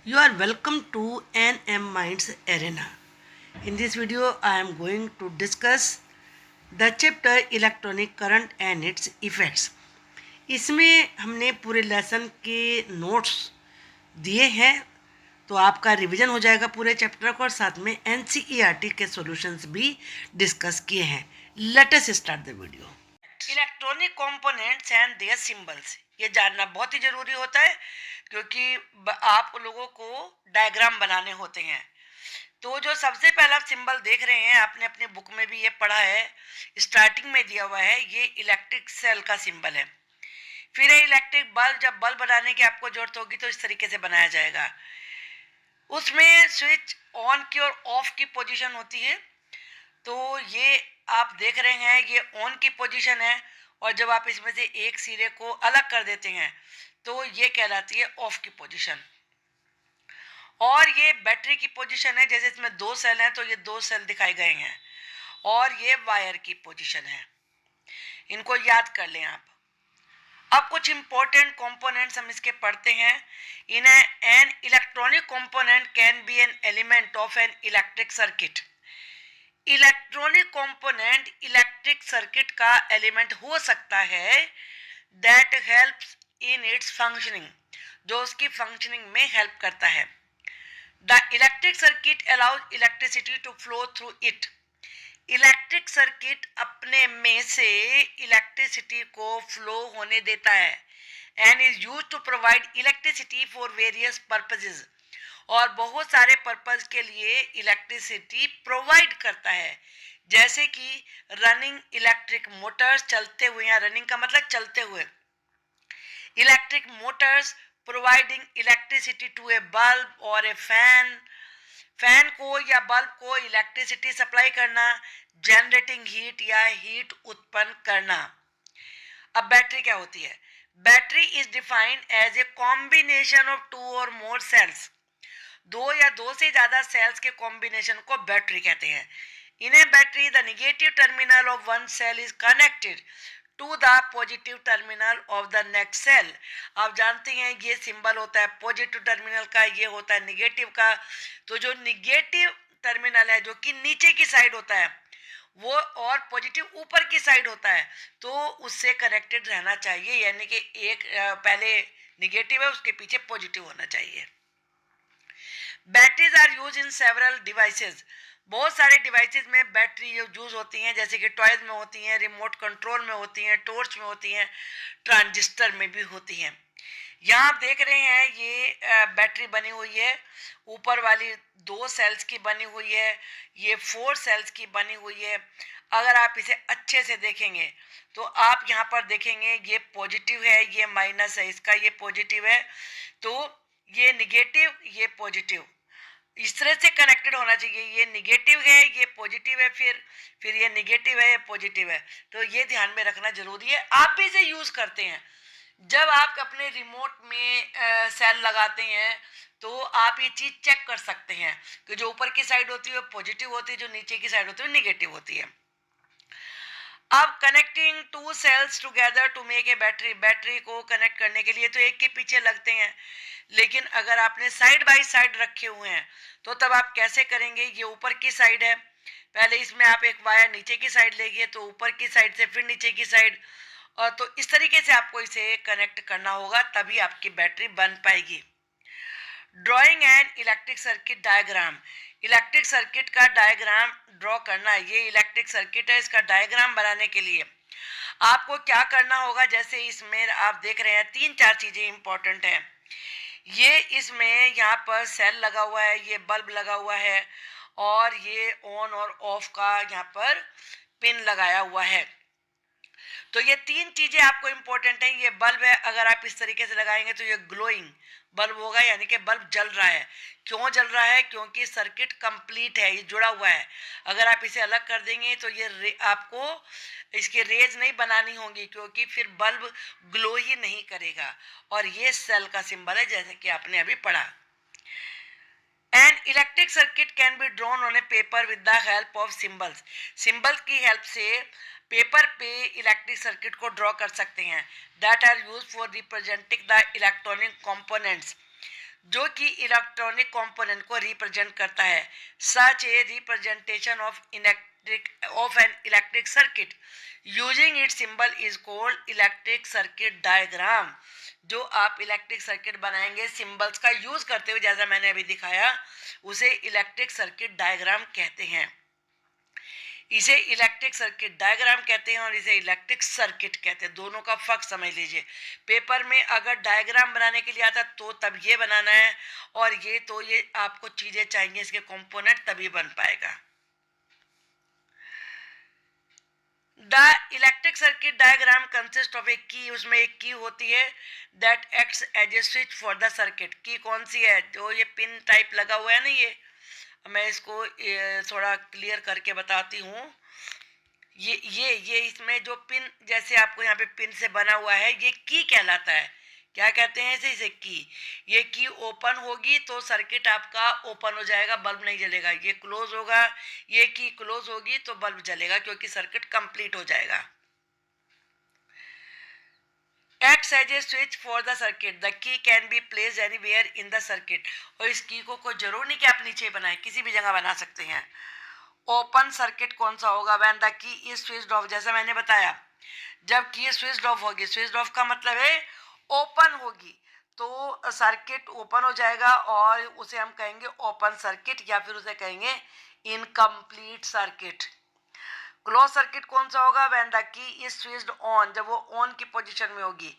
You are welcome to NM Minds Arena. In this video, I am going to discuss the chapter Electronic Current and its Effects. इसमें हमने पूरे lesson के notes दिए हैं, तो आपका रिवीजन हो जाएगा पूरे चैप्टर को, और साथ में NCERT के सॉल्यूशंस भी डिस्कस किए हैं. Let us start the video. Electronic components and their symbols, ये जानना बहुत ही ज़रूरी होता है क्योंकि आप लोगों को डायग्राम बनाने होते हैं. तो जो सबसे पहला सिंबल देख रहे हैं, आपने अपने बुक में भी ये पढ़ा है, स्टार्टिंग में दिया हुआ है, ये इलेक्ट्रिक सेल का सिंबल है. फिर है इलेक्ट्रिक बल्ब. जब बल्ब बनाने की आपको जरूरत होगी तो इस तरीके से बनाया जाएगा. उसमें स्विच ऑन की और ऑफ की पोजीशन होती है. तो ये आप देख रहे हैं, ये ऑन की पोजीशन है, और जब आप इसमें से एक सिरे को अलग कर देते हैं तो ये कहलाती है ऑफ की पोजीशन. और ये बैटरी की पोजीशन है. जैसे इसमें दो सेल हैं तो ये दो सेल दिखाए गए हैं, और ये वायर की पोजीशन है. इनको याद कर लें आप. अब कुछ इंपॉर्टेंट कंपोनेंट्स हम इसके पढ़ते हैं. In an electronic component can be an element of an electric circuit. Electronic component electric circuit का एलिमेंट हो सकता है that helps in its functioning, जो उसकी फंक्शनिंग में हेल्प करता है. The electric circuit allows electricity to flow through it. Electric circuit अपने में से इलेक्ट्रिसिटी को फ्लो होने देता है and is use to provide electricity for various purposes, और बहुत सारे पर्पज के लिए इलेक्ट्रिसिटी प्रोवाइड करता है. जैसे कि रनिंग इलेक्ट्रिक मोटर्स, चलते हुए, या रनिंग का मतलब चलते हुए electric motors, providing electricity to a bulb और ए फैन. फैन को या बल्ब को इलेक्ट्रिसिटी सप्लाई करना, जनरेटिंग हीट या हीट उत्पन्न करना. अब बैटरी क्या होती है? Battery is defined as a combination of two or more sales. दो या दो से ज्यादा सेल्स के कॉम्बिनेशन को बैटरी कहते हैं. In a battery the negative terminal of one cell is connected to the positive terminal of the next cell. आप जानते हैं ये सिंबल होता है पॉजिटिव टर्मिनल का, ये होता है निगेटिव का. तो जो निगेटिव टर्मिनल है, जो कि नीचे की साइड होता है, वो, और पॉजिटिव ऊपर की साइड होता है, तो उससे कनेक्टेड रहना चाहिए. यानी कि एक पहले निगेटिव है, उसके पीछे पॉजिटिव होना चाहिए. Batteries are use in several devices. बहुत सारे डिवाइसेज में बैटरी यूज होती हैं, जैसे कि टॉयज में होती हैं, रिमोट कंट्रोल में होती हैं, टॉर्च में होती हैं, ट्रांजिस्टर में भी होती हैं. यहाँ आप देख रहे हैं ये बैटरी बनी हुई है. ऊपर वाली दो सेल्स की बनी हुई है, ये 4 सेल्स की बनी हुई है. अगर आप इसे अच्छे से देखेंगे तो आप यहाँ पर देखेंगे ये पॉजिटिव है, ये माइनस है, इसका ये पॉजिटिव है, तो ये निगेटिव, ये पॉजिटिव, इस तरह से कनेक्टेड होना चाहिए. ये निगेटिव है, ये पॉजिटिव है, फिर ये निगेटिव है, ये पॉजिटिव है. तो ये ध्यान में रखना जरूरी है. आप भी इसे यूज करते हैं. जब आप अपने रिमोट में सेल लगाते हैं तो आप ये चीज चेक कर सकते हैं कि जो ऊपर की साइड होती है पॉजिटिव होती है, जो नीचे की साइड होती है निगेटिव होती है. अब connecting two cells together to make a battery. Battery को कनेक्ट करने के लिए तो एक के पीछे लगते हैं, लेकिन अगर आपने साइड बाय साइड रखे हुए हैं तो तब आप कैसे करेंगे? ये ऊपर की साइड है, पहले इसमें आप एक वायर नीचे की साइड लेंगे, तो ऊपर की साइड से फिर नीचे की साइड, और तो इस तरीके से आपको इसे कनेक्ट करना होगा, तभी आपकी बैटरी बन पाएगी. Drawing and electric circuit diagram. Electric circuit का डायग्राम ड्रॉ करना. ये इलेक्ट्रिक सर्किट है, इसका डायग्राम बनाने के लिए आपको क्या करना होगा? जैसे इसमें आप देख रहे हैं 3-4 चीजें इंपॉर्टेंट हैं. ये इसमें यहाँ पर सेल लगा हुआ है, ये बल्ब लगा हुआ है, और ये ऑन और ऑफ का यहाँ पर पिन लगाया हुआ है. तो ये 3 चीजें आपको इंपॉर्टेंट है. ये बल्ब है, अगर आप इस तरीके से लगाएंगे तो ये ग्लोइंग बल्ब होगा, यानी कि बल्ब जल रहा है. क्यों जल रहा है? क्योंकि सर्किट कंप्लीट है, ये जुड़ा हुआ है. अगर आप इसे अलग कर देंगे तो ये आपको इसके रेज नहीं बनानी होंगी, क्योंकि फिर बल्ब ग्लो ही नहीं करेगा. और ये सेल का सिंबल है, जैसे कि आपने अभी पढ़ा. An electric circuit can be drawn on a paper with the help of symbols. Symbols की हेल्प से पेपर पे इलेक्ट्रिक सर्किट को ड्रॉ कर सकते हैं. That are use for representing the electronic components. जो कि इलेक्ट्रॉनिक कंपोनेंट को रिप्रेजेंट करता है। Such a representation of an electric circuit using it symbol is called electric circuit diagram. जो आप इलेक्ट्रिक सर्किट बनाएंगे सिंबल्स का यूज करते हुए, जैसा मैंने अभी दिखाया, उसे इलेक्ट्रिक सर्किट डायग्राम कहते हैं। इसे इलेक्ट्रिक सर्किट डायग्राम कहते हैं और इसे इलेक्ट्रिक सर्किट कहते हैं। दोनों का फर्क समझ लीजिए। पेपर में अगर डायग्राम बनाने के लिए आता तो तब ये बनाना है, और ये आपको चीज़ें चाहिए, इसके कंपोनेंट, तभी बन पाएगा। The electric circuit diagram consist of a key, उसमें एक की होती है that acts as a switch for the circuit. की कौन सी है? जो ये पिन टाइप लगा हुआ है ना, ये मैं इसको थोड़ा क्लियर करके बताती हूँ। ये इसमें जो पिन, जैसे आपको यहाँ पे पिन से बना हुआ है, ये की कहलाता है। क्या कहते हैं इसे? की। ये की ओपन होगी तो सर्किट आपका ओपन हो जाएगा, बल्ब नहीं जलेगा। ये क्लोज होगा, ये की क्लोज होगी तो बल्ब जलेगा, क्योंकि सर्किट कंप्लीट हो जाएगा। acts as a switch for the circuit. The key can be placed anywhere in the circuit. और इस की को कोई जरूर नहीं कि आप नीचे बनाए, किसी भी जगह बना सकते हैं। ओपन सर्किट कौन सा होगा? When the key is switched of. जैसा मैंने बताया, जब की स्विच्ड ऑफ होगी, स्विच्ड ऑफ का मतलब है ओपन होगी, तो सर्किट ओपन हो जाएगा और उसे हम कहेंगे ओपन सर्किट, या फिर उसे कहेंगे इनकम्प्लीट सर्किट। क्लोज सर्किट कौन सा होगा? When the key is switched on, जब वो ऑन की पोजीशन में होगी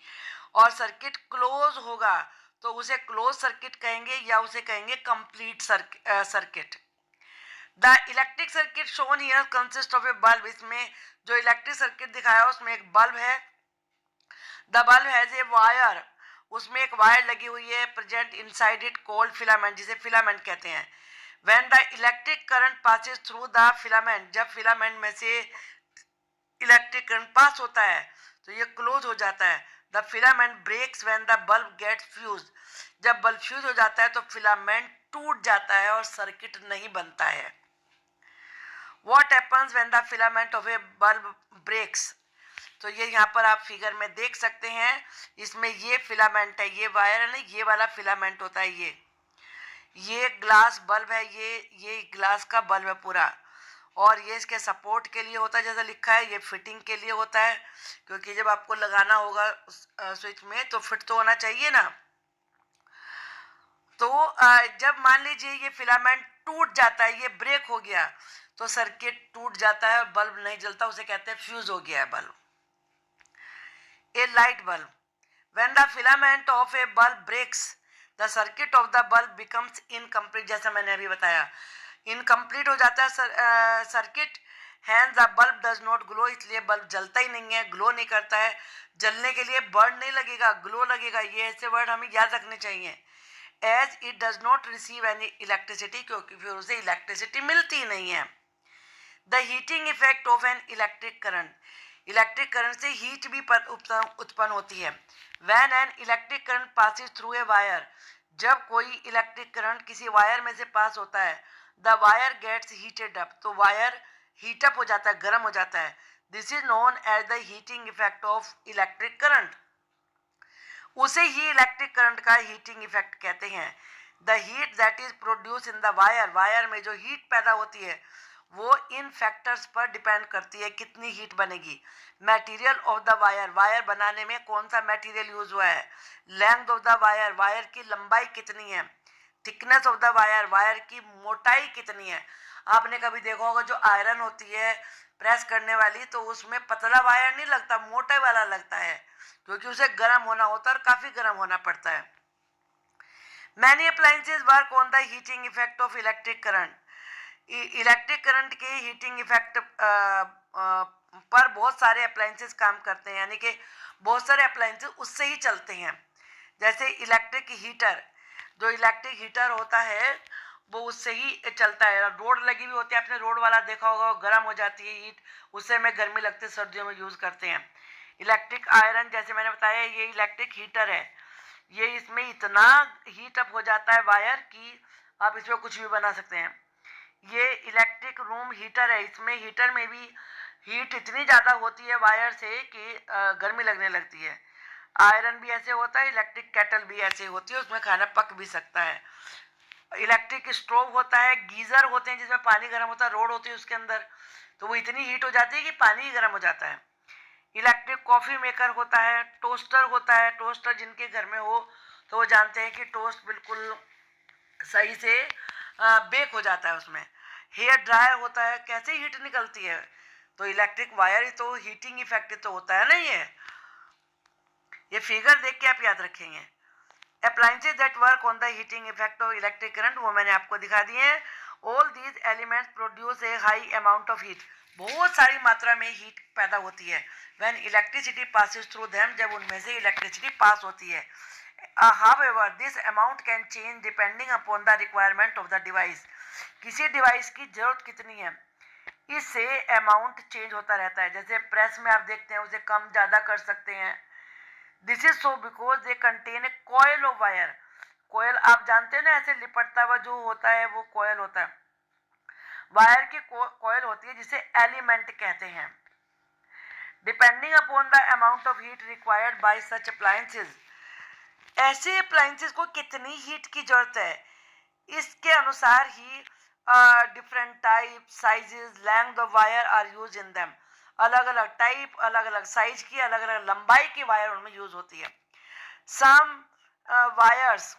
और सर्किट क्लोज होगा तो उसे क्लोज सर्किट कहेंगे, या उसे कहेंगे complete circuit. The electric circuit shown here consist of a bulb. इसमें जो इलेक्ट्रिक सर्किट दिखाया उसमें एक बल्ब है। The bulb has a wire, उसमें एक वायर लगी हुई है present inside it, called filament, जिसे फिलामेंट कहते हैं। When the electric current passes through the filament, जब फिलामेंट में से इलेक्ट्रिक करंट पास होता है तो ये क्लोज हो जाता है। The filament breaks when the bulb gets fused, जब बल्ब फ्यूज हो जाता है तो फिलामेंट टूट जाता है और सर्किट नहीं बनता है। What happens when the filament of a bulb breaks? तो ये यहाँ पर आप फिगर में देख सकते हैं। इसमें ये फिलामेंट है, ये वायर है ना, ये वाला फिलामेंट होता है। ये ग्लास बल्ब है, ये ग्लास का बल्ब है पूरा, और ये इसके सपोर्ट के लिए होता है, जैसा लिखा है। ये फिटिंग के लिए होता है, क्योंकि जब आपको लगाना होगा स्विच में तो फिट तो होना चाहिए ना। तो जब मान लीजिए ये फिलामेंट टूट जाता है, ये ब्रेक हो गया, तो सर्किट टूट जाता है और बल्ब नहीं जलता, उसे कहते हैं फ्यूज हो गया है bulb. A light bulb, when the filament of a bulb breaks the circuit of the bulb becomes incomplete, जैसा मैंने अभी बताया, इनकम्प्लीट हो जाता है circuit. Hence the bulb does not glow, इसलिए बल्ब जलता ही नहीं है, ग्लो नहीं करता है। जलने के लिए बर्न नहीं लगेगा, ग्लो लगेगा। ये ऐसे वर्ड हमें याद रखने चाहिए। As it does not receive any electricity, क्योंकि फिर उसे इलेक्ट्रिसिटी मिलती नहीं है। The heating effect of an electric current, electric current से हीट भी उत्पन्न होती है। When an electric current passes through a wire, जब कोई इलेक्ट्रिक करंट किसी वायर में से पास होता है, the wire gets heated up, तो वायर हीटअप हो जाता है, गर्म हो जाता है। This is known as the heating effect of electric current. उसे ही इलेक्ट्रिक करंट का हीटिंग इफेक्ट कहते हैं। The heat that is produce in the wire, wire में जो हीट पैदा होती है वो इन फैक्टर्स पर डिपेंड करती है कितनी हीट बनेगी। Material of the wire, wire बनाने में कौन सा मटेरियल यूज हुआ है। Length of the wire, wire की लंबाई कितनी है। Thickness of the wire, wire की मोटाई कितनी है। आपने कभी देखा होगा जो आयरन होती है प्रेस करने वाली, तो उसमें पतला वायर नहीं लगता, मोटा वाला लगता है, क्योंकि उसे गर्म होना होता है और काफी गर्म होना पड़ता है। Many appliances work on the heating effect of electric current, electric current के हीटिंग इफेक्ट पर बहुत सारे अप्लायंसेस काम करते हैं, यानी कि बहुत सारे अप्लायंसेस उससे ही चलते हैं। जैसे इलेक्ट्रिक हीटर, जो इलेक्ट्रिक हीटर होता है वो उससे ही चलता है। रोड लगी हुई होती है, आपने रोड वाला देखा होगा, गर्म हो जाती है हीट, उससे में गर्मी लगती है, सर्दियों में यूज़ करते हैं। इलेक्ट्रिक आयरन, जैसे मैंने बताया, ये इलेक्ट्रिक हीटर है। ये इसमें इतना हीट अप हो जाता है वायर कि आप इसमें कुछ भी बना सकते हैं। ये इलेक्ट्रिक रूम हीटर है, इसमें हीटर में भी हीट इतनी ज़्यादा होती है वायर से कि गर्मी लगने लगती है। आयरन भी ऐसे होता है, इलेक्ट्रिक केटल भी ऐसे होती है, उसमें खाना पक भी सकता है। इलेक्ट्रिक स्टोव होता है, गीजर होते हैं जिसमें पानी गर्म होता है, रोड होती है उसके अंदर, तो वो इतनी हीट हो जाती है कि पानी ही गर्म हो जाता है। इलेक्ट्रिक कॉफ़ी मेकर होता है, टोस्टर होता है, टोस्टर जिनके घर में हो तो वो जानते हैं कि टोस्ट बिल्कुल सही से बेक हो जाता है उसमें। हेयर ड्रायर होता है, कैसे हीट निकलती है, तो इलेक्ट्रिक वायर ही तो हीटिंग इफेक्ट तो होता है ना। ये फिगर देख के आप याद रखेंगे। Appliances that work on the heating effect of electric current, वो मैंने आपको दिखा दिए हैं। All these elements produce a high amount of heat, बहुत सारी मात्रा में हीट पैदा होती है। When electricity passes through them, जब उनमें से इलेक्ट्रिसिटी पास होती है। However, this amount can change depending upon the requirement of the device. किसी डिवाइस की जरूरत कितनी है, इससे अमाउंट चेंज होता रहता है। जैसे प्रेस में आप देखते हैं, उसे कम ज़्यादा कर सकते हैं। This is so because they contain a coil of wire. Coil आप जानते हैं ना, ऐसे लिपटता हुआ जो होता है वो कॉयल होता है। वायर की कॉयल होती है जिसे एलिमेंट कहते हैं। Depending upon the amount of heat required by such appliances, ऐसे अप्लायंसेज को कितनी हीट की जरूरत है, इसके अनुसार ही different type, sizes, length of wire are use in them. अलग अलग टाइप, अलग अलग साइज की, अलग अलग लंबाई की वायर उनमें यूज होती है। सम वायर्स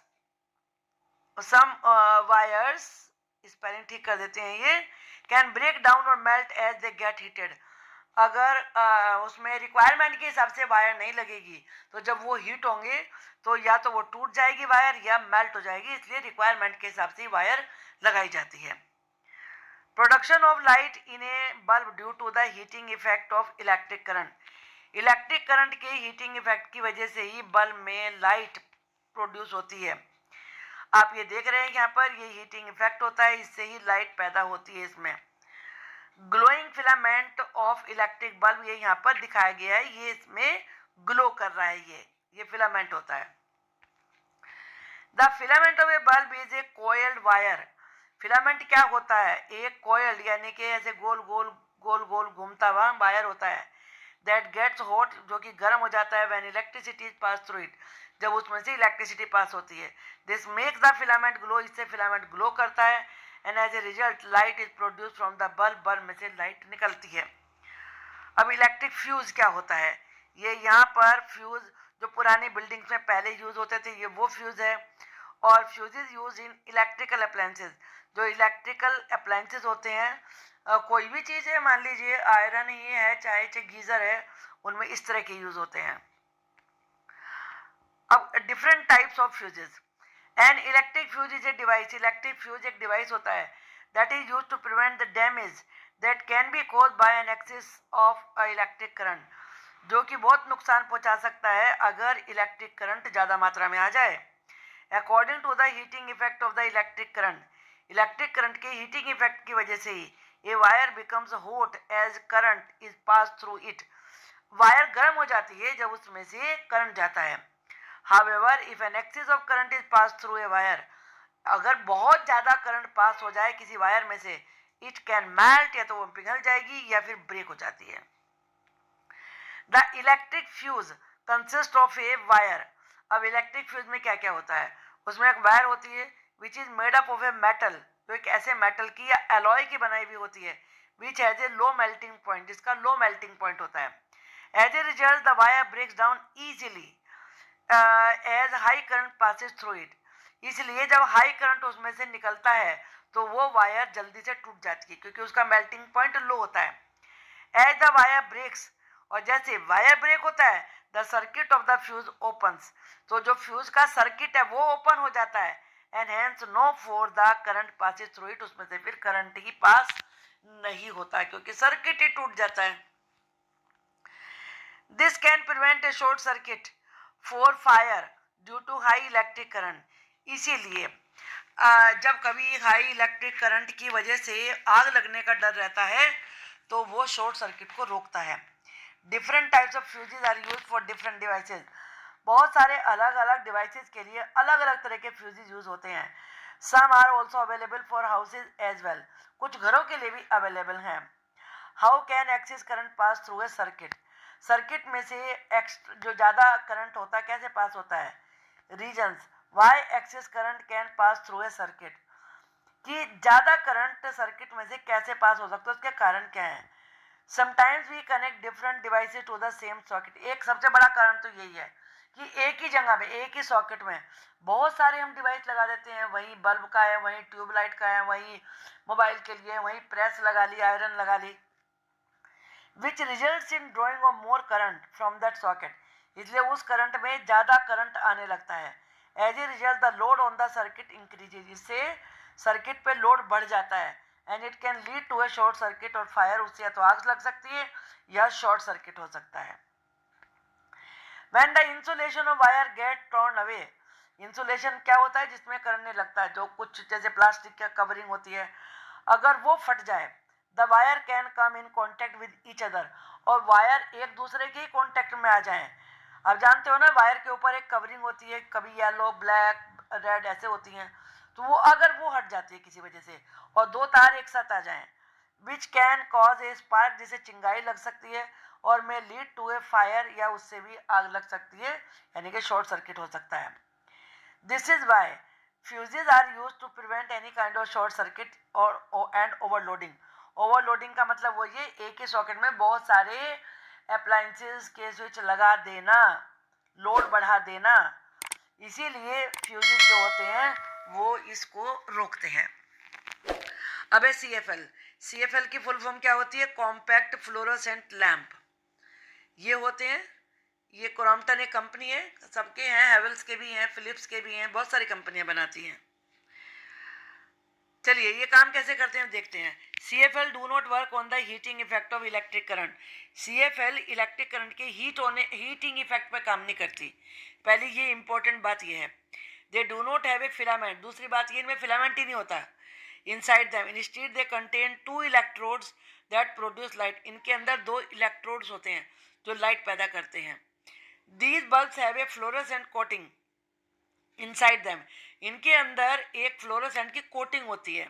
स्पेलिंग ठीक कर देते हैं, ये कैन ब्रेक डाउन और melt as they get heated. अगर उसमें रिक्वायरमेंट के हिसाब से वायर नहीं लगेगी तो जब वो हीट होंगे तो या तो वो टूट जाएगी वायर या मेल्ट हो जाएगी, इसलिए रिक्वायरमेंट के हिसाब से वायर लगाई जाती है। Production of light in a bulb due to the heating effect of electric current, electric current के हीटिंग इफेक्ट की वजह से ही बल्ब में लाइट प्रोड्यूस होती है। आप ये देख रहे हैं यहाँ पर, ये हीटिंग इफेक्ट होता है, इससे ही लाइट पैदा होती है इसमें। Glowing filament of electric bulb, ये यहाँ पर दिखाया गया है, ये इसमें ग्लो कर रहा है, ये फिलामेंट होता है। The filament of a bulb is a coiled wire. Filament क्या होता है, एक कोयल यानी कि ऐसे गोल गोल गोल गोल घूमता हुआ वायर होता है। दैट गेट्स हॉट, जो कि गर्म हो जाता है। When electricity pass through it, जब उसमें से इलेक्ट्रिसिटी पास होती है। This makes the filament glow, इससे फिलामेंट ग्लो करता है। And as a result light is produce from the bulb, bulb में से लाइट निकलती है। अब इलेक्ट्रिक फ्यूज क्या होता है, ये यहाँ पर फ्यूज जो पुरानी बिल्डिंग्स में पहले यूज होते थे, ये वो फ्यूज है। और fuses use in electrical appliances, जो इलेक्ट्रिकल अप्लायंसेज होते हैं, कोई भी चीज़ है, मान लीजिए आयरन ही है, चाहे गीजर है, उनमें इस तरह के यूज होते हैं। अब different types of fuses. An electric fuse is a device, electric fuse एक डिवाइस होता है that is use to prevent the damage that can be cause by an excess of electric current, जो कि बहुत नुकसान पहुंचा सकता है अगर इलेक्ट्रिक करंट ज़्यादा मात्रा में आ जाए। According to the heating effect of the electric current, electric current के हीटिंग इफेक्ट की वजह से ही a wire becomes hot as current is pass through it, wire गर्म हो जाती है जब उसमें से करंट जाता है। However, if an excess of current is passed through a wire, अगर बहुत ज़्यादा करंट पास हो जाए किसी वायर में से, इट कैन मेल्ट, या तो वो पिघल जाएगी या फिर ब्रेक हो जाती है। The electric fuse consist of a wire. अब इलेक्ट्रिक फ्यूज में क्या क्या होता है, उसमें एक वायर होती है which is made up of a metal, जो एक ऐसे मेटल की या एलॉय की बनाई हुई होती है, which has a low melting point, जिसका लो मेल्टिंग पॉइंट होता है। As a result the wire breaks down easily as high current passes through it, इसलिए जब हाई करंट उसमें से निकलता है तो वो वायर जल्दी से टूट जाती है क्योंकि उसका मेल्टिंग पॉइंट लो होता है। एज द वायर ब्रेक्स, और जैसे वायर ब्रेक होता है, the circuit of the fuse opens, तो जो फ्यूज का सर्किट है वो ओपन हो जाता है। And hence no for the current passes through it, उसमें से फिर करंट ही पास नहीं होता क्योंकि सर्किट ही टूट जाता है। This can prevent a short circuit for fire due to high electric current, इसीलिए जब कभी हाई इलेक्ट्रिक करंट की वजह से आग लगने का डर रहता है तो वो शॉर्ट सर्किट को रोकता है। Different types of fuses are use for different devices, बहुत सारे अलग अलग डिवाइसेज के लिए अलग अलग तरह के फ्यूजेज यूज होते हैं। Some are also available for houses as well, कुछ घरों के लिए भी अवेलेबल हैं। How can excess current pass through a circuit, circuit में से जो ज़्यादा करंट होता है कैसे पास होता है? Reasons why excess current can pass through a circuit, कि ज़्यादा करंट सर्किट में से कैसे पास हो सकता है, उसके कारण क्या है? Sometimes we connect different devices to the same socket. एक सबसे बड़ा कारण तो यही है कि एक ही जगह में, एक ही सॉकेट में बहुत सारे हम डिवाइस लगा देते हैं। वहीं बल्ब का है, वहीं ट्यूबलाइट का है, वहीं मोबाइल के लिए, वहीं प्रेस लगा ली, आयरन लगा ली, which results in drawing of more current from that socket. इसलिए उस करंट में ज़्यादा करंट आने लगता है। As a result the load on the circuit increases, इससे सर्किट पे लोड बढ़ जाता है। And it can lead to a short circuit और फायर, उससे या तो आग लग सकती है या शॉर्ट सर्किट हो सकता है। When the insulation of wire get torn away, insulation क्या होता है? जिसमें करंट नहीं लगता है, जो कुछ जैसे प्लास्टिक की कवरिंग होती है, अगर वो फट जाए, the wire can come in contact with each other, और वायर एक दूसरे के ही कॉन्टेक्ट में आ जाए। अब जानते हो ना, वायर के ऊपर एक कवरिंग होती है, कभी येलो, ब्लैक, रेड ऐसे होती हैं, तो वो अगर वो हट जाती है किसी वजह से और दो तार एक साथ आ जाएं, which can cause A spark, जिसे चिंगारी लग सकती है, और में लीड टू ए फायर, या उससे भी आग लग सकती है, यानी कि शॉर्ट सर्किट हो सकता है। This is why fuses are use to prevent any kind of short circuit और एंड ओवरलोडिंग। ओवरलोडिंग का मतलब वो ये, एक ही सॉकेट में बहुत सारे अप्लायंसेस के स्विच लगा देना, लोड बढ़ा देना, इसीलिए फ्यूजेज जो होते हैं वो इसको रोकते हैं। अब है CFL। CFL की फुल फॉर्म क्या होती है? Compact fluorescent lamp. ये होते हैं, ये क्रॉम्पटन एक कंपनी है, सबके हैं, हैवेल्स के भी हैं, फिलिप्स के भी हैं, बहुत सारी कंपनियां बनाती हैं। चलिए ये काम कैसे करते हैं देखते हैं। CFL do not work on the heating effect of electric current. CFL electric current के हीटिंग इफेक्ट पर काम नहीं करती। पहली ये इंपॉर्टेंट बात ये है। They do not have a filament, दूसरी बात ये, इनमें फिलामेंट ही नहीं होता inside them. Instead they contain 2 electrodes that produce light, इनके अंदर 2 इलेक्ट्रोड्स होते हैं जो लाइट पैदा करते हैं। These bulbs have a fluorescent coating inside them, इनके अंदर एक फ्लोरोसेंट की कोटिंग होती है,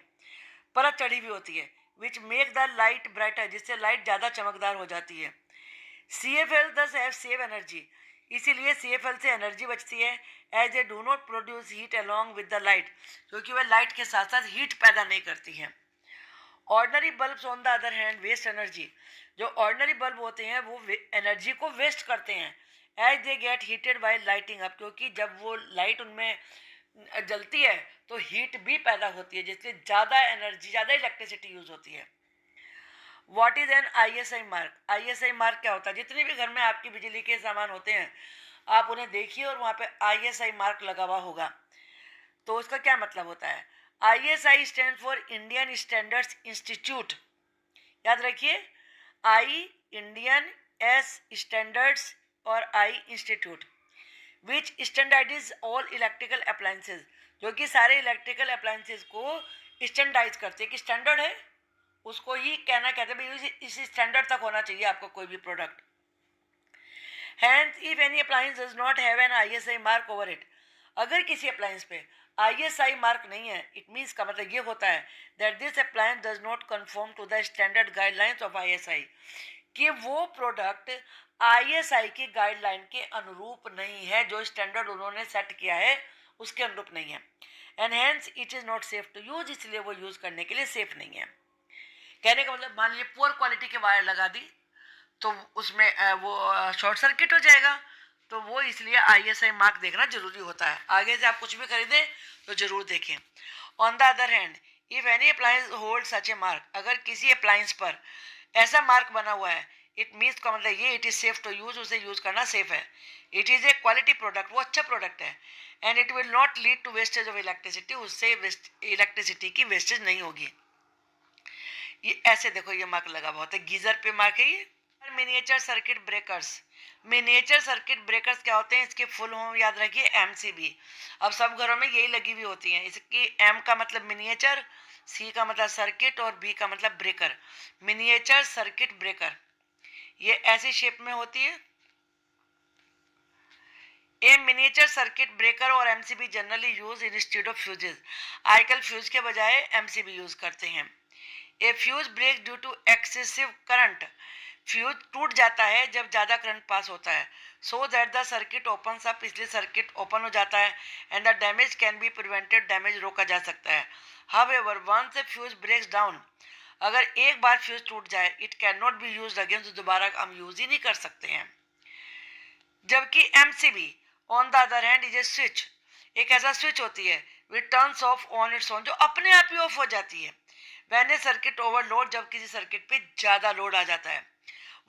परत चढ़ी हुई होती है, which make the light brighter, जिससे लाइट ज़्यादा चमकदार हो जाती है। CFL thus have save energy, इसीलिए CFL से एनर्जी बचती है। As a do not produce heat along with the light, क्योंकि वह लाइट के साथ साथ हीट पैदा नहीं करती है। Ordinary bulbs on the other hand waste energy, जो ऑर्डनरी बल्ब होते हैं वो एनर्जी को वेस्ट करते हैं। As they get heated by lighting up, क्योंकि जब वो लाइट उनमें जलती है तो हीट भी पैदा होती है, जिससे ज़्यादा एनर्जी, ज़्यादा इलेक्ट्रिसिटी यूज होती है। What is an ISI mark? ISI mark क्या होता है? जितने भी घर में आपकी बिजली के सामान होते हैं आप उन्हें देखिए और वहाँ पे ISI मार्क लगा हुआ होगा, तो उसका क्या मतलब होता है? ISI stand for Indian standards institute. याद रखिए, I इंडियन, S स्टैंडर्ड्स और I institute, which standardize all electrical appliances, जो कि सारे इलेक्ट्रिकल अप्लायंसेज को स्टैंडर्डाइज करते हैं कि स्टैंडर्ड है, उसको ही कहना कहते हैं भाई इस स्टैंडर्ड तक होना चाहिए आपका कोई भी product. Hence if any appliance does not have an ISI mark over it, अगर किसी अप्लायंस पे ISI मार्क नहीं है, इट मीन्स का मतलब ये होता है that this appliance does not confirm to the standard guidelines of ISI, कि वो प्रोडक्ट ISI की गाइडलाइन के अनुरूप नहीं है, जो स्टैंडर्ड उन्होंने सेट किया है उसके अनुरूप नहीं है। And hence it is not safe to use, इसलिए वो यूज़ करने के लिए सेफ नहीं है। कहने का मतलब, मान लीजिए पुअर क्वालिटी के वायर लगा दी तो उसमें वो शॉर्ट सर्किट हो जाएगा, तो वो इसलिए ISI मार्क देखना जरूरी होता है। आगे से आप कुछ भी खरीदें तो जरूर देखें। On the other hand if any appliance hold such A mark, अगर किसी अप्लायंस पर ऐसा मार्क बना हुआ है, इट मीन्स का मतलब ये it is safe to use, उसे यूज करना सेफ है। It is a quality product, वो अच्छा प्रोडक्ट है। And it will not lead to wastage of electricity, उससे इलेक्ट्रिसिटी की वेस्टेज नहीं होगी। ये ऐसे देखो, ये मार्क लगा हुआ होता है, गीजर पे मार्क है ये। Miniature circuit breakers, miniature circuit breakers क्या होते हैं? इसके फुल होम याद रखिए MCB। अब सब घरों में यही लगी हुई होती हैं। इसकी M का मतलब मिनिएचर, C का मतलब सर्किट और B का मतलब ब्रेकर। मिनिएचर सर्किट ब्रेकर ये ऐसी शेप में होती है। ए मिनिएचर सर्किट ब्रेकर और MCB generally use instead of fuses, आजकल फ्यूज के बजाय MCB यूज करते हैं। A fuse break due to excessive current, fuse टूट जाता है जब ज़्यादा करंट पास होता है, so that the circuit opens up, इसलिए सर्किट ओपन हो जाता है, and the damage can be prevented, damage रोका जा सकता है। However once a fuse breaks down, अगर एक बार फ्यूज टूट जाए, it can not be used again, तो दोबारा हम यूज ही नहीं कर सकते हैं। जबकि MCB on the other hand is a switch, एक ऐसा स्विच होती है which turns of on its own, जो अपने आप ही ऑफ हो जाती है व्हेन ए सर्किट ओवरलोड, जब किसी सर्किट पे ज़्यादा लोड आ जाता है।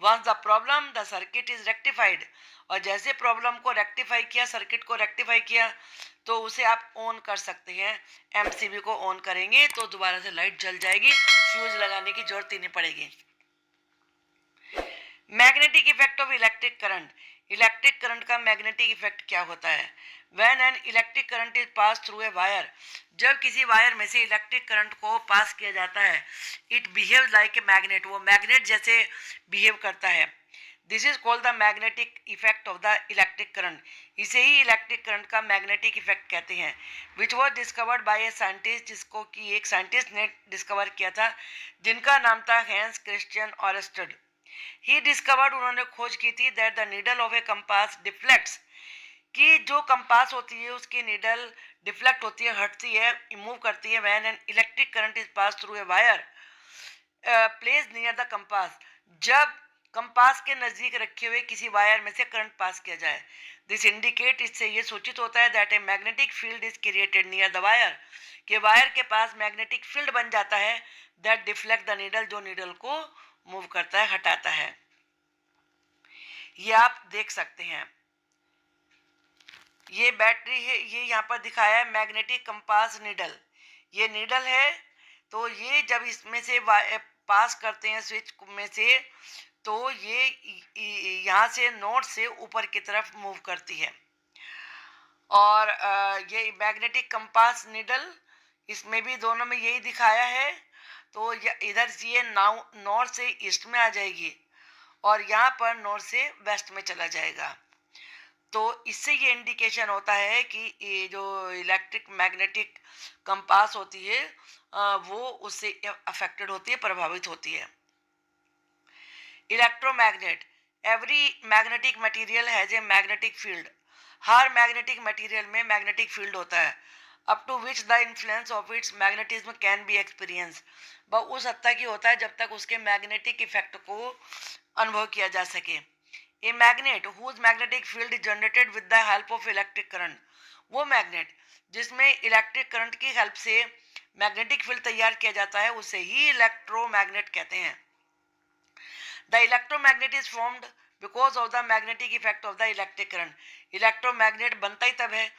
Once the problem the circuit is rectified, और जैसे प्रॉब्लम को रेक्टिफाई किया, सर्किट को रेक्टिफाई किया, तो उसे आप ऑन कर सकते हैं। एमसीबी को ऑन करेंगे तो दोबारा से लाइट जल जाएगी, फ्यूज लगाने की जरूरत ही नहीं पड़ेगी। Magnetic effect of electric current, electric current का मैग्नेटिक इफेक्ट क्या होता है? When an electric current is pass through a wire, जब किसी वायर में से इलेक्ट्रिक करंट को पास किया जाता है, it behave like a magnet, वो मैग्नेट जैसे बिहेव करता है। This is called the magnetic effect of the electric current, इसे ही इलेक्ट्रिक करंट का मैग्नेटिक इफेक्ट कहते हैं। Which was discovered by a scientist, जिसको कि एक साइंटिस्ट ने डिस्कवर किया था, जिनका नाम था हैंस क्रिश्चियन ऑरस्टेड। ही डिस्कवर्ड, उन्होंने खोज की थी, that the needle of a compass deflects, कि जो कंपास होती है उसकी नीडल डिफ्लेक्ट होती है, हटती है, मूव करती है, when an electric current is pass through a wire place near the compass, जब कंपास के नज़दीक रखे हुए किसी वायर में से करंट पास किया जाए। दिस इंडिकेट, इससे ये सूचित होता है that A magnetic field is created near the wire, कि वायर के पास मैग्नेटिक फील्ड बन जाता है, दैट डिफ्लेक्ट द नीडल, जो नीडल को मूव करता है, हटाता है। ये आप देख सकते हैं, ये बैटरी है, ये यहाँ पर दिखाया है मैग्नेटिक कंपास नीडल, ये नीडल है, तो ये जब इसमें से पास करते हैं स्विच में से, तो ये यहाँ से नोड से ऊपर की तरफ मूव करती है। और ये मैग्नेटिक कंपास नीडल, इसमें भी दोनों में यही दिखाया है, तो इधर से ये नॉर्थ से ईस्ट में आ जाएगी और यहाँ पर नॉर्थ से वेस्ट में चला जाएगा। तो इससे ये इंडिकेशन होता है कि ये जो इलेक्ट्रिक मैग्नेटिक कंपास होती है वो उससे अफेक्टेड होती है, प्रभावित होती है। Electromagnet, every magnetic material has a magnetic field, हर मैग्नेटिक मटेरियल में मैग्नेटिक फील्ड होता है, up to which the influence of its magnetism can be experience, वह उस हद तक ही होता है जब तक उसके मैग्नेटिक इफेक्ट को अनुभव किया जा सके। A magnet whose magnetic field is generated with the help of electric current, वो मैग्नेट जिसमें इलेक्ट्रिक करंट की हेल्प से मैग्नेटिक फील्ड तैयार किया जाता है, उसे ही इलेक्ट्रोमैग्नेट कहते हैं। The electromagnet is formed because of the magnetic effect of the electric current, electromagnet बनता ही तब है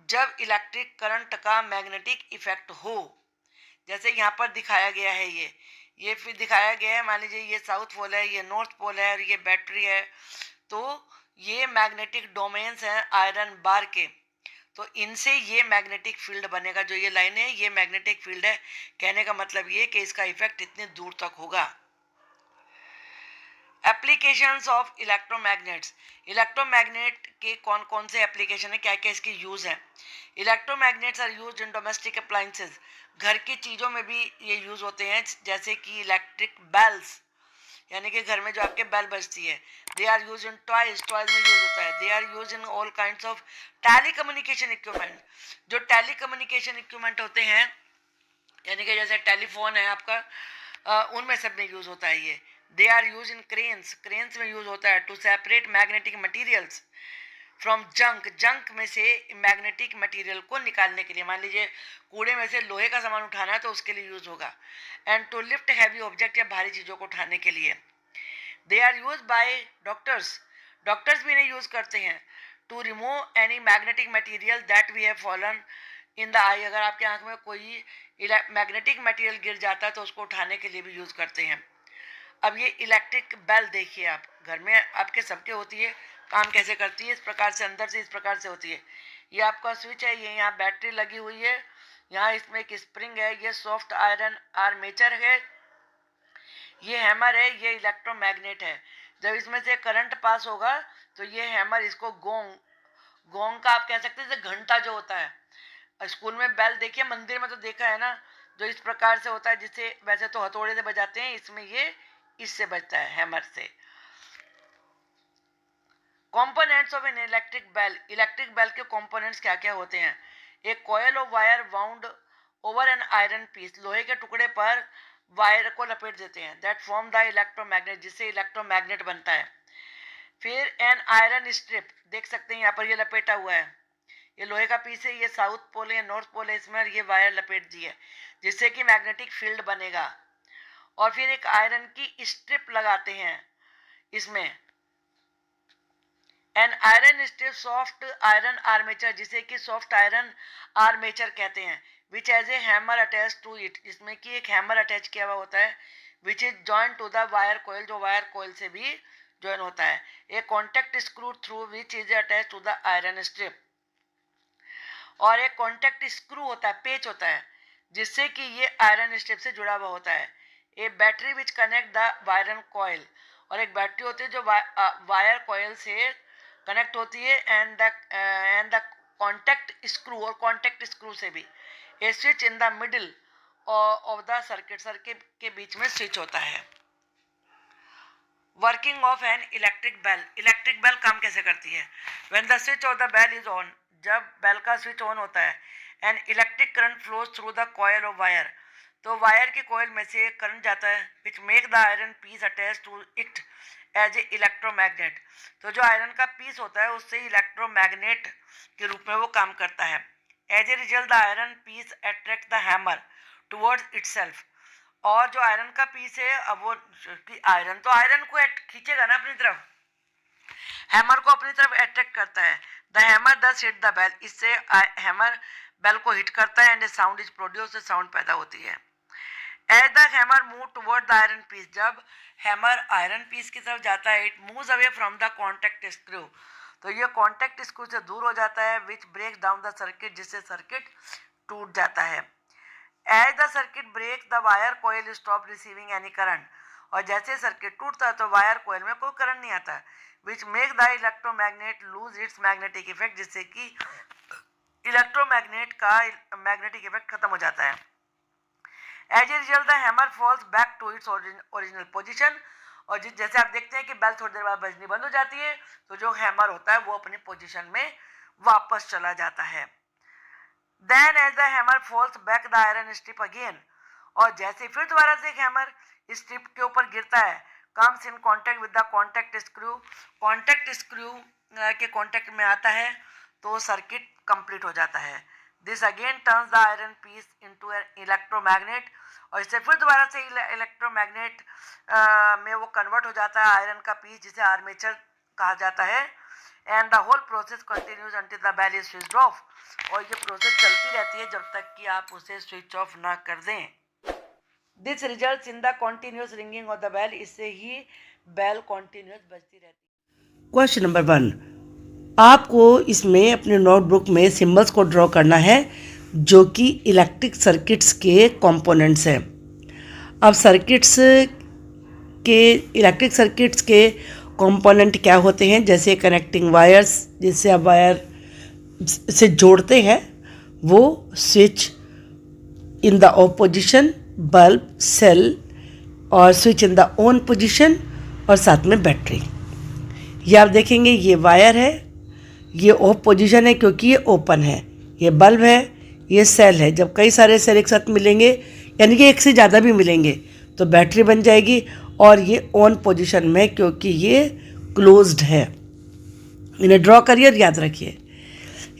जब इलेक्ट्रिक करंट का मैग्नेटिक इफेक्ट हो। जैसे यहाँ पर दिखाया गया है, ये फिर दिखाया गया है, मान लीजिए ये साउथ पोल है, ये नॉर्थ पोल है और ये बैटरी है, तो ये मैग्नेटिक डोमेन्स हैं आयरन बार के, तो इनसे ये मैग्नेटिक फील्ड बनेगा। जो ये लाइन है ये मैग्नेटिक फील्ड है, कहने का मतलब ये कि इसका इफेक्ट इतने दूर तक होगा। एप्लीकेशंस ऑफ इलेक्ट्रोमैग्नेट्स, इलेक्ट्रोमैग्नेट के कौन कौन से एप्लीकेशन है, क्या क्या इसके यूज है। Electromagnets are used in domestic appliances, घर की चीज़ों में भी ये यूज़ होते हैं, जैसे कि इलेक्ट्रिक बेल्स, यानी कि घर में जो आपके बेल बजती है। They are use in toys, toys में यूज होता है। They are use in all kinds of telecommunication equipment, जो टेली कम्युनिकेशन इक्विपमेंट होते हैं, यानी कि जैसे टेलीफोन है आपका, उनमें सब में यूज़ होता है ये। They are use in cranes, cranes में यूज़ होता है to separate magnetic materials from junk, junk में से मैग्नेटिक मटेरियल को निकालने के लिए, मान लीजिए कूड़े में से लोहे का सामान उठाना है तो उसके लिए यूज़ होगा। And to lift heavy object, या भारी चीज़ों को उठाने के लिए। They are use by doctors, doctors भी इन्हें यूज़ करते हैं to remove any magnetic material that we have fallen in the eye, अगर आपके आँख में कोई मैग्नेटिक मटीरियल गिर जाता है तो उसको उठाने के लिए भी यूज़ करते हैं। अब ये इलेक्ट्रिक बेल देखिए, आप घर में आपके सबके होती है, काम कैसे करती है, इस प्रकार से अंदर से इस प्रकार से होती है। ये आपका स्विच है, ये यहाँ बैटरी लगी हुई है, यहाँ इसमें एक स्प्रिंग है, ये सॉफ्ट आयरन आर्मेचर है, ये हैमर है, ये इलेक्ट्रोमैग्नेट है। जब इसमें से करंट पास होगा तो ये हैमर इसको गोंग, गोंग का आप कह सकते हैं जैसे घंटा जो होता है, स्कूल में बेल देखिए, मंदिर में तो देखा है ना, जो इस प्रकार से होता है, जिससे वैसे तो हथौड़े से बजाते हैं, इसमें ये इससे बजता है, हैमर से। Components of an electric bell के कंपोनेंट्स क्या क्या होते हैं? एक coil of wire wound over an iron piece, लोहे के टुकड़े पर वायर को लपेट देते हैं, दैट फॉर्म द इलेक्ट्रोमैग्नेट, जिससे इलेक्ट्रोमैग्नेट बनता है। फिर एन आयरन स्ट्रिप, देख सकते हैं यहाँ पर ये लपेटा हुआ है, ये लोहे का पीस है, ये साउथ पोल है, नॉर्थ पोल है, इसमें ये वायर लपेट दी है जिससे कि मैग्नेटिक फील्ड बनेगा। और फिर एक आयरन की स्ट्रिप लगाते हैं इसमें, an iron strip soft iron armature, जिसे कि सॉफ्ट आयरन आर्मेचर कहते हैं, which has a hammer attach to it, जिसमें कि एक हैमर अटैच किया हुआ होता है, which is join to the wire coil, जो वायर कॉइल से भी ज्वाइन होता है। A contact screw through which is attach to the iron strip, और एक कॉन्टेक्ट स्क्रू होता है, पेच होता है, जिससे कि ये आयरन स्ट्रिप से जुड़ा हुआ होता है। A battery which connect the wire and coil, और एक बैटरी होती है जो वायर कॉइल से कनेक्ट होती है, एंड द कॉन्टेक्ट स्क्रू, और कॉन्टेक्ट स्क्रू से भी। A switch in the middle of the circuit के बीच में स्विच होता है। Working of an electric bell काम कैसे करती है? When the switch of the bell is on, जब बेल का स्विच ऑन होता है, an electric current flows through the coil of wire, तो वायर की कॉयल में से करंट जाता है, which make the iron piece attach to it as a electromagnet, तो जो आयरन का पीस होता है उससे इलेक्ट्रोमैग्नेट के रूप में वो काम करता है। As a result the iron piece attract the hammer towards itself, और जो आयरन का पीस है, अब वो आयरन तो आयरन को खींचेगा ना अपनी तरफ, हैमर को अपनी तरफ अट्रैक्ट करता है। The hammer thus hit the bell, इससे हैमर बेल को हिट करता है, and a sound is produce, sound पैदा होती है। As the hammer move toward the iron piece, जब हैमर आयरन पीस की तरफ जाता है, it moves away from the contact screw, तो ये कॉन्टेक्ट स्क्रू से दूर हो जाता है, which breaks down the circuit, जिससे सर्किट टूट जाता है। As the circuit break the wire coil stop receiving any current, और जैसे सर्किट टूटता है तो वायर कॉइल में कोई करंट नहीं आता, विच make the electromagnet lose its magnetic effect, जिससे कि इलेक्ट्रोमैग्नेट का मैग्नेटिक इफेक्ट खत्म हो जाता है। As a result the hammer falls back to its original position, और जैसे आप देखते हैं कि बेल थोड़ी देर बाद बजनी बंद हो जाती है, तो जो हैमर होता है वो अपनी पोजिशन में वापस चला जाता है। Then as the hammer falls back the iron strip again, और जैसे फिर दोबारा से एक हैमर स्ट्रिप के ऊपर गिरता है, comes in contact with the contact screw के कॉन्टेक्ट में आता है, तो सर्किट कंप्लीट हो जाता है। This again turns the iron piece into an electromagnet, और इससे फिर दोबारा से इलेक्ट्रोमैग्नेट में वो कन्वर्ट हो जाता है, आयरन का पीस, जिसे आर्मेचर कहा जाता है। And the whole process continues until the bell is switched off, और ये प्रोसेस चलती रहती है जब तक कि आप उसे स्विच ऑफ ना कर दें। This results in the continuous ringing of the bell, इससे ही बेल कॉन्टिन्यूस बजती रहती है। क्वेश्चन नंबर 1, आपको इसमें अपने नोटबुक में सिंबल्स को ड्रॉ करना है जो कि इलेक्ट्रिक सर्किट्स के कंपोनेंट्स हैं। अब इलेक्ट्रिक सर्किट्स के कंपोनेंट क्या होते हैं? जैसे कनेक्टिंग वायर्स, जिससे आप वायर से जोड़ते हैं, वो switch in the off position, bulb, cell, और switch in the on position, और साथ में बैटरी। ये आप देखेंगे, ये वायर है, ये ऑफ पोजीशन है क्योंकि ये ओपन है, ये बल्ब है, ये सेल है। जब कई सारे सेल एक साथ मिलेंगे, यानी कि एक से ज़्यादा भी मिलेंगे, तो बैटरी बन जाएगी, और ये ऑन पोजीशन में क्योंकि ये क्लोज्ड है। इन्हें ड्रॉ करिए और याद रखिए।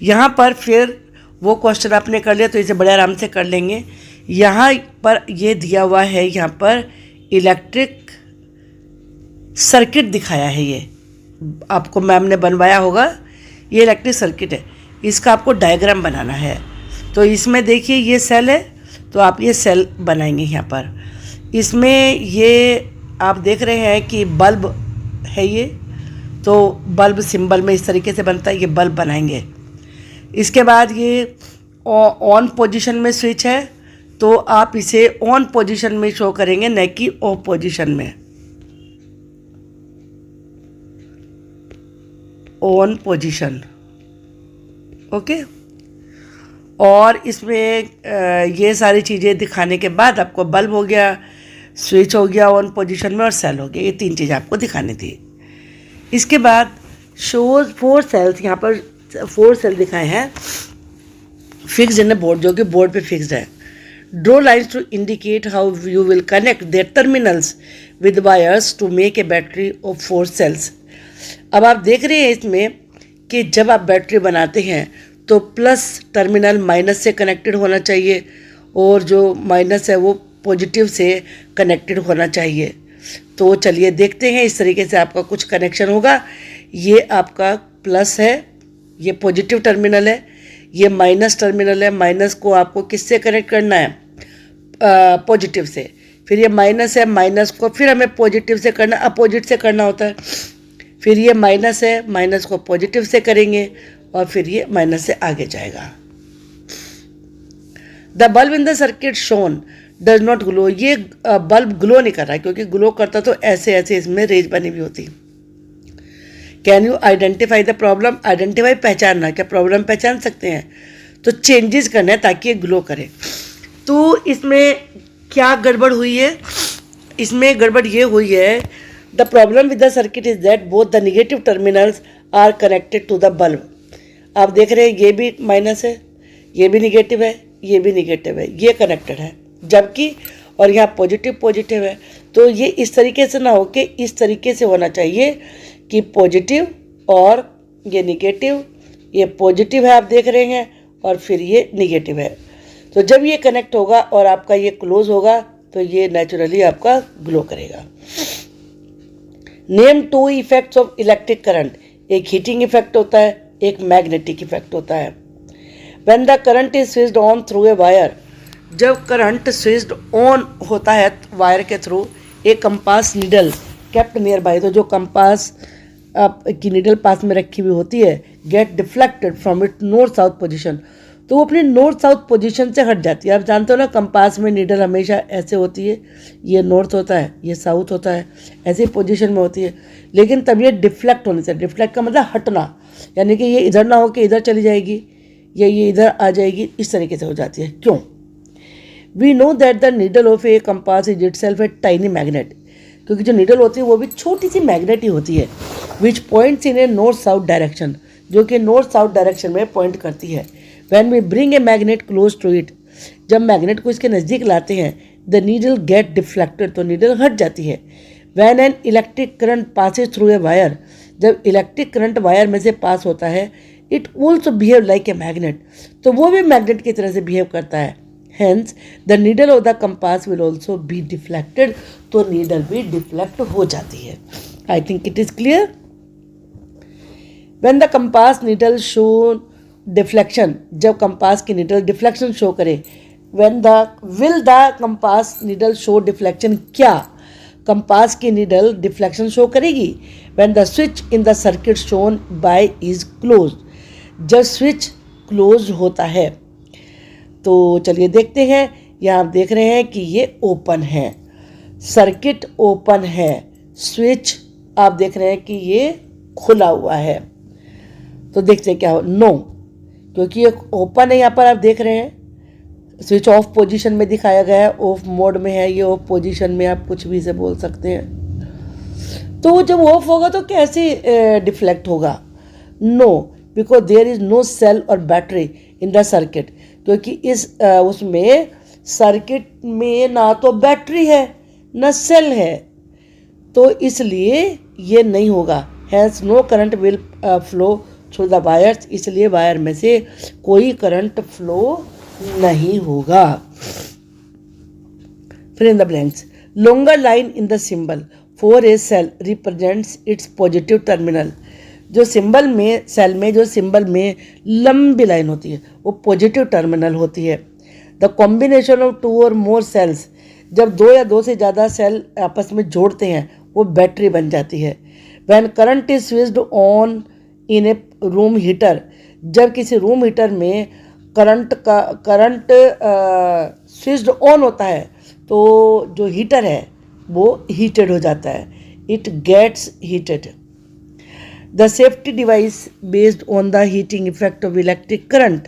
यहाँ पर फिर वो क्वेश्चन आपने कर लिया तो इसे बड़े आराम से कर लेंगे। यहाँ पर ये दिया हुआ है, यहाँ पर इलेक्ट्रिक सर्किट दिखाया है, ये आपको मैम ने बनवाया होगा, ये इलेक्ट्रिक सर्किट है, इसका आपको डायग्राम बनाना है। तो इसमें देखिए ये सेल है, तो आप ये सेल बनाएंगे यहाँ पर। इसमें ये आप देख रहे हैं कि बल्ब है ये, तो बल्ब सिंबल में इस तरीके से बनता है, ये बल्ब बनाएंगे। इसके बाद ये ऑन पोजीशन में स्विच है, तो आप इसे ऑन पोजीशन में शो करेंगे, न कि ऑफ पोजीशन में। On position, okay. और इसमें ये सारी चीज़ें दिखाने के बाद आपको बल्ब हो गया, स्विच हो गया ऑन पोजीशन में, और सेल हो गया, ये 3 चीज़ें आपको दिखानी थी। इसके बाद शोज 4 सेल्स, यहाँ पर 4 सेल दिखाए हैं फिक्स्ड इन अ बोर्ड, जो कि बोर्ड पे फिक्स्ड है. Draw lines to indicate how you will connect their terminals with wires to make a battery of 4 cells. अब आप देख रहे हैं इसमें कि जब आप बैटरी बनाते हैं तो प्लस टर्मिनल माइनस से कनेक्टेड होना चाहिए और जो माइनस है वो पॉजिटिव से कनेक्टेड होना चाहिए. तो चलिए देखते हैं, इस तरीके से आपका कुछ कनेक्शन होगा. ये आपका प्लस है, ये पॉजिटिव टर्मिनल है, ये माइनस टर्मिनल है. माइनस को आपको किससे कनेक्ट करना है? पॉजिटिव से. फिर ये माइनस है, माइनस को फिर हमें पॉजिटिव से करना, अपोजिट से करना होता है. फिर ये माइनस है, माइनस को पॉजिटिव से करेंगे और फिर ये माइनस से आगे जाएगा. The bulb in the circuit shown does not glow. ये बल्ब ग्लो नहीं कर रहा है, क्योंकि ग्लो करता तो ऐसे ऐसे इसमें रेज बनी हुई होती. Can you identify the problem? Identify पहचानना, क्या प्रॉब्लम पहचान सकते हैं? तो चेंजेस करना है ताकि ये ग्लो करे. तो इसमें क्या गड़बड़ हुई है? इसमें गड़बड़ ये हुई है, the problem with the circuit is that both the negative terminals are connected to the bulb. आप देख रहे हैं ये भी माइनस है, ये भी निगेटिव है, ये भी निगेटिव है, ये कनेक्टेड है, जबकि और यहाँ पॉजिटिव पॉजिटिव है. तो ये इस तरीके से ना हो कि इस तरीके से होना चाहिए कि पॉजिटिव और ये निगेटिव, ये पॉजिटिव है आप देख रहे हैं और फिर ये निगेटिव है. तो जब ये कनेक्ट होगा और आपका ये क्लोज होगा तो ये नेचुरली आपका ग्लो करेगा. Name 2 effects of electric current. एक हीटिंग इफेक्ट होता है, एक मैग्नेटिक इफेक्ट होता है. When the current is switched on through a wire, जब करंट स्विच्ड ऑन होता है वायर के थ्रू, एक compass needle kept near by, तो जो कंपास की नीडल पास में रखी हुई होती है, get deflected from it north south position, तो वो अपनी नॉर्थ साउथ पोजीशन से हट जाती है. आप जानते हो ना, कंपास में नीडल हमेशा ऐसे होती है, ये नॉर्थ होता है, ये साउथ होता है, ऐसी पोजीशन में होती है. लेकिन तब ये डिफ्लेक्ट होने से, डिफ्लेक्ट का मतलब हटना, यानी कि ये इधर ना हो कि इधर चली जाएगी या ये इधर आ जाएगी, इस तरीके से हो जाती है. क्यों? We know that the needle of a compass is itself a tiny magnet, क्योंकि जो नीडल होती है वो भी छोटी सी मैग्नेट ही होती है. Which points in a north south direction, जो कि नॉर्थ साउथ डायरेक्शन में पॉइंट करती है. When we bring a magnet close to it, जब मैग्नेट को इसके नज़दीक लाते हैं, द नीडल गेट डिफ्लेक्टेड, तो नीडल हट जाती है. When an electric current passes through a wire, जब इलेक्ट्रिक करंट वायर में से पास होता है, it also behave like a magnet, तो वो भी मैग्नेट की तरह से बिहेव करता है. Hence the needle of the compass will also be deflected, तो नीडल भी डिफ्लेक्ट हो जाती है. I think it is clear. When the compass needle show deflection, जब कंपास की नीडल डिफ्लेक्शन शो करे, when the will the compass needle show deflection, क्या compass की नीडल डिफ्लेक्शन शो करेगी? When the switch in the circuit shown by is close, जब switch close होता है. तो चलिए देखते हैं, यहाँ आप देख रहे हैं कि ये ओपन है, सर्किट ओपन है, स्विच आप देख रहे हैं कि ये खुला हुआ है. तो देखते हैं क्या हो. नो, क्योंकि ये ओपन है, यहाँ पर आप देख रहे हैं स्विच ऑफ पोजीशन में दिखाया गया है, ऑफ मोड में है, ये ऑफ पोजीशन में आप कुछ भी से बोल सकते हैं. तो जब ऑफ होगा तो कैसे डिफ्लेक्ट होगा? No, because there is no cell or battery in the circuit, क्योंकि इस उसमें सर्किट में ना तो बैटरी है ना सेल है, तो इसलिए ये नहीं होगा. Hence no current will flow through the wires, इसलिए वायर में से कोई करंट फ्लो नहीं होगा. Fill in the blanks, longer line in the symbol for a cell represents its positive terminal, जो सिंबल में, सेल में जो सिंबल में लंबी लाइन होती है वो पॉजिटिव टर्मिनल होती है. द कॉम्बिनेशन ऑफ 2 और मोर सेल्स, जब 2 या 2 से ज़्यादा सेल आपस में जोड़ते हैं वो बैटरी बन जाती है. When current is switched on in A room heater, जब किसी रूम हीटर में करंट स्विच्ड ऑन होता है तो जो हीटर है वो हीटेड हो जाता है, it gets heated. The safety device based on the heating effect of electric current,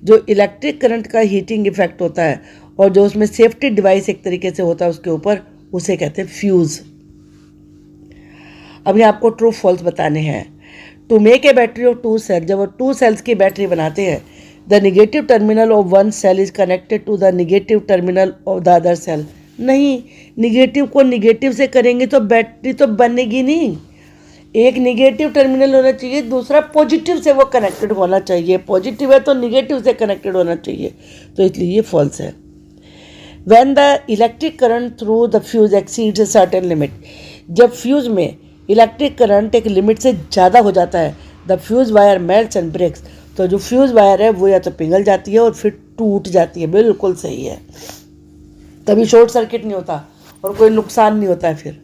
जो इलेक्ट्रिक करंट का हीटिंग इफेक्ट होता है और जो उसमें सेफ्टी डिवाइस एक तरीके से होता है उसके ऊपर, उसे कहते हैं फ्यूज़. अभी आपको ट्रू फॉल्स बताने हैं. To make a battery of 2 cell, जब वो 2 सेल्स की बैटरी बनाते हैं, the negative terminal of 1 cell is connected to the negative terminal of the other cell. नहीं, निगेटिव को निगेटिव से करेंगे तो बैटरी तो बनेगी नहीं। एक निगेटिव टर्मिनल होना चाहिए, दूसरा पॉजिटिव से वो कनेक्टेड होना चाहिए। पॉजिटिव है तो निगेटिव से कनेक्टेड होना चाहिए, तो इसलिए ये फॉल्स है। When the electric current through the fuse exceeds a certain limit, जब फ्यूज में इलेक्ट्रिक करंट एक लिमिट से ज़्यादा हो जाता है, the fuse wire melts and breaks, तो जो फ्यूज वायर है वो या तो पिघल जाती है और फिर टूट जाती है। बिल्कुल सही है, कभी शॉर्ट सर्किट नहीं होता और कोई नुकसान नहीं होता है फिर।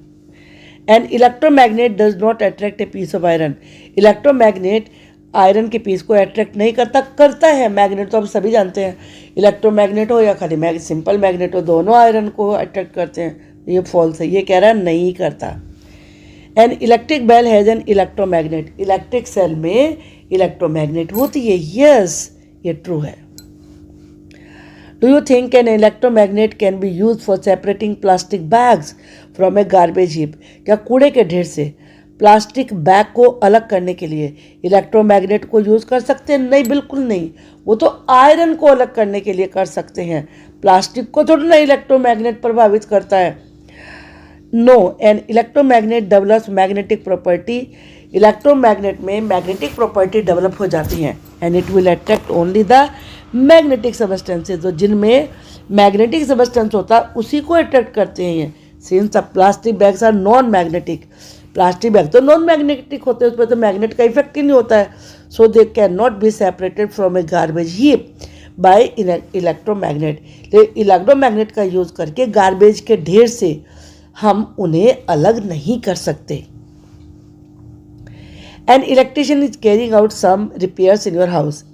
An electromagnet does not attract a piece of iron, electromagnet iron के पीस को अट्रैक्ट नहीं करता, करता है मैग्नेट, तो हम सभी जानते हैं। इलेक्ट्रोमैग्नेट हो या खाली सिंपल मैग्नेट हो, दोनों आयरन को अट्रैक्ट करते हैं। ये फॉल्स है, ये कह रहा है नहीं करता। An electric bell has an electromagnet, electric cell में इलेक्ट्रोमैग्नेट होती है। यस, ये ट्रू है। Do you think an electromagnet can be use for separating plastic bags from a garbage heap, क्या कूड़े के ढेर से प्लास्टिक बैग को अलग करने के लिए इलेक्ट्रोमैग्नेट को यूज़ कर सकते हैं? नहीं, बिल्कुल नहीं। वो तो आयरन को अलग करने के लिए कर सकते हैं, प्लास्टिक को थोड़ा ना इलेक्ट्रोमैग्नेट प्रभावित करता है। No, an electromagnet develops magnetic property, electromagnet में मैग्नेटिक प्रॉपर्टी डेवलप हो जाती हैं। And it will attract only the magnetic substances, तो जिनमें मैग्नेटिक सबस्टेंस होता है उसी को अट्रैक्ट करते हैं ये। Since the plastic bags are non magnetic, plastic bag तो नॉन मैग्नेटिक होते हैं, उस पर तो मैग्नेट का इफेक्ट ही नहीं होता है। So they can not be separated from a garbage heap by electromagnet. Electromagnet का यूज़ करके गार्बेज के ढेर से हम उन्हें अलग नहीं कर सकते। An electrician is carrying out some repairs in your house,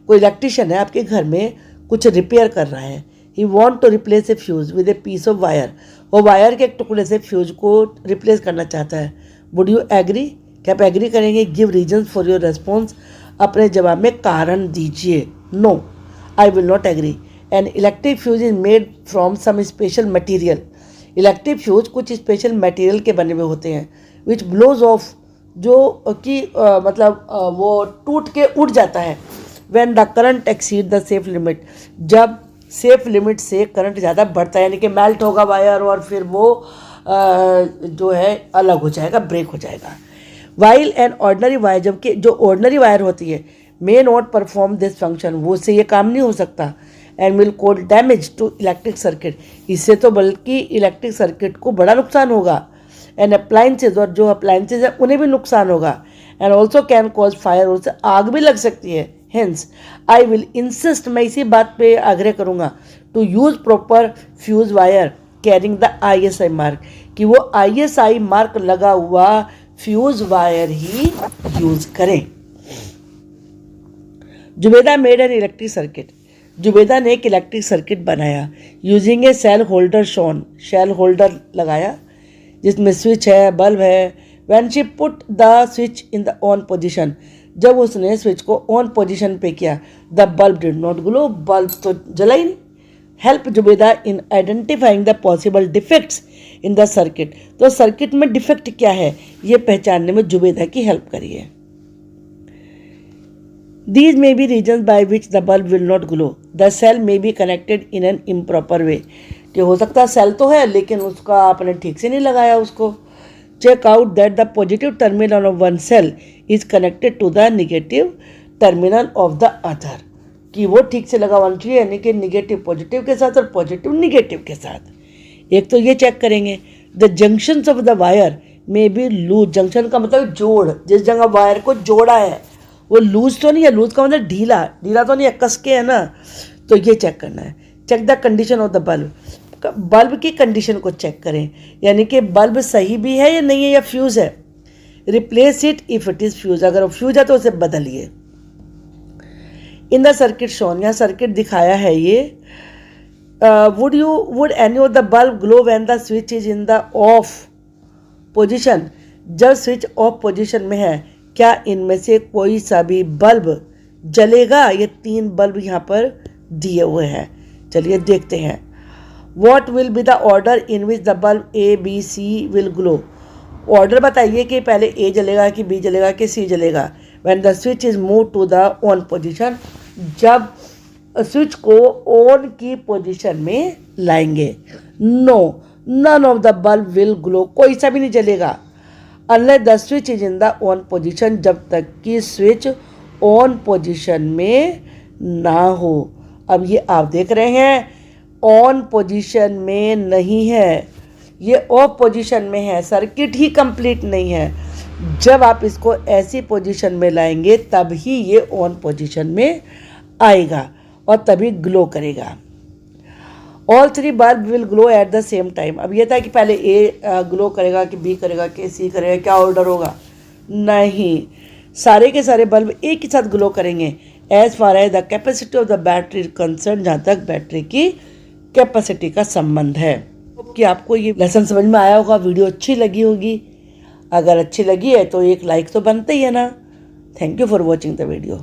कोई इलेक्ट्रिशियन है आपके घर में कुछ रिपेयर कर रहा है। He want to replace a fuse with a piece of wire, वो वायर के एक टुकड़े से फ्यूज को रिप्लेस करना चाहता है। वुड यू एग्री, क्या आप एग्री करेंगे? Give reason for your response, अपने जवाब में कारण दीजिए। No, I will not agree. An electric fuse is made from some special material, electric fuse कुछ स्पेशल मटेरियल के बने हुए होते हैं। विच ब्लोज ऑफ, जो कि वो टूट के उड़ जाता है। When the current exceed the safe limit, जब सेफ लिमिट से करंट ज़्यादा बढ़ता है, यानी कि मेल्ट होगा वायर और फिर वो जो है अलग हो जाएगा, ब्रेक हो जाएगा। वाइल एन ऑर्डनरी वायर, जबकि जो ऑर्डनरी वायर होती है may not perform this function, वो से ये काम नहीं हो सकता। And will cause damage to electric circuit, इससे तो बल्कि इलेक्ट्रिक सर्किट को बड़ा नुकसान होगा। एंड अप्लाइंसेज, और जो अप्लाइंसेज है उन्हें भी नुकसान होगा। And also can cause fire, उससे आग भी लग सकती है। हेंस आई विल इंसिस्ट, मैं इसी बात पे आग्रह करूँगा, to use proper fuse wire carrying the ISI mark, कि वो ISI मार्क लगा हुआ फ्यूज वायर ही यूज़ करें। Zubeda made an electric circuit, Zubeda ने एक इलेक्ट्रिक सर्किट बनाया using a cell holder shown, cell holder लगाया जिसमें स्विच है, बल्ब है। When she put the switch in the on position, जब उसने स्विच को ऑन पोजीशन पे किया, the bulb did not glow, bulb तो जला ही नहीं। Help Zubeda in identifying the possible defects in the circuit, तो सर्किट में डिफेक्ट क्या है ये पहचानने में जुबेदा की हेल्प करिए। These may be reasons by which the bulb will not glow. The cell may be connected in an improper way. कि हो सकता है सेल तो है लेकिन उसका आपने ठीक से नहीं लगाया उसको। Check out that the positive terminal of one cell is connected to the negative terminal of the other. कि वो ठीक से लगा होना चाहिए, यानी कि निगेटिव पॉजिटिव के साथ और पॉजिटिव निगेटिव के साथ। एक तो ये चेक करेंगे। The junctions of the wire may be loose, junction का मतलब जोड़, जिस जगह वायर को जोड़ा है वो लूज तो नहीं है, लूज का मतलब ढीला, ढीला तो नहीं है, कस के है ना, तो ये चेक करना है। Check the condition of the bulb, bulb की कंडीशन को चेक करें, यानी कि बल्ब सही भी है या नहीं है, या फ्यूज है। Replace it if it is fuse, अगर वो फ्यूज है तो उसे बदलिए। इन द सर्किट शोन, यहाँ सर्किट दिखाया है ये। Would any of the bulb glow when the switch is in the off position, जब स्विच ऑफ पोजिशन में है क्या इनमें से कोई सा भी बल्ब जलेगा? ये 3 बल्ब यहाँ पर दिए हुए हैं, चलिए देखते हैं। What will be the order in which the bulb A, B, C will glow? Order बताइए कि पहले A जलेगा कि B जलेगा कि C जलेगा। When the switch is move to the on position, जब स्विच को ऑन की पोजीशन में लाएंगे। No, none of the bulb will glow, कोई सा भी नहीं जलेगा unless the switch is in the on position, जब तक कि स्विच ऑन पोजीशन में ना हो। अब ये आप देख रहे हैं ऑन पोजीशन में नहीं है, ये ऑफ पोजीशन में है, सर्किट ही कंप्लीट नहीं है। जब आप इसको ऐसी पोजीशन में लाएंगे तब ही ये ऑन पोजीशन में आएगा और तभी ग्लो करेगा। All three bulb will glow at the same time. अब ये था कि पहले ए ग्लो करेगा कि बी करेगा कि सी करेगा, क्या ऑर्डर होगा? नहीं, सारे के सारे बल्ब एक ही साथ ग्लो करेंगे as far as the capacity of the battery concern, जहाँ तक बैटरी की कैपेसिटी का संबंध है। कि आपको ये लेसन समझ में आया होगा, वीडियो अच्छी लगी होगी। अगर अच्छी लगी है तो एक लाइक तो बनता ही है ना। Thank you for watching the video.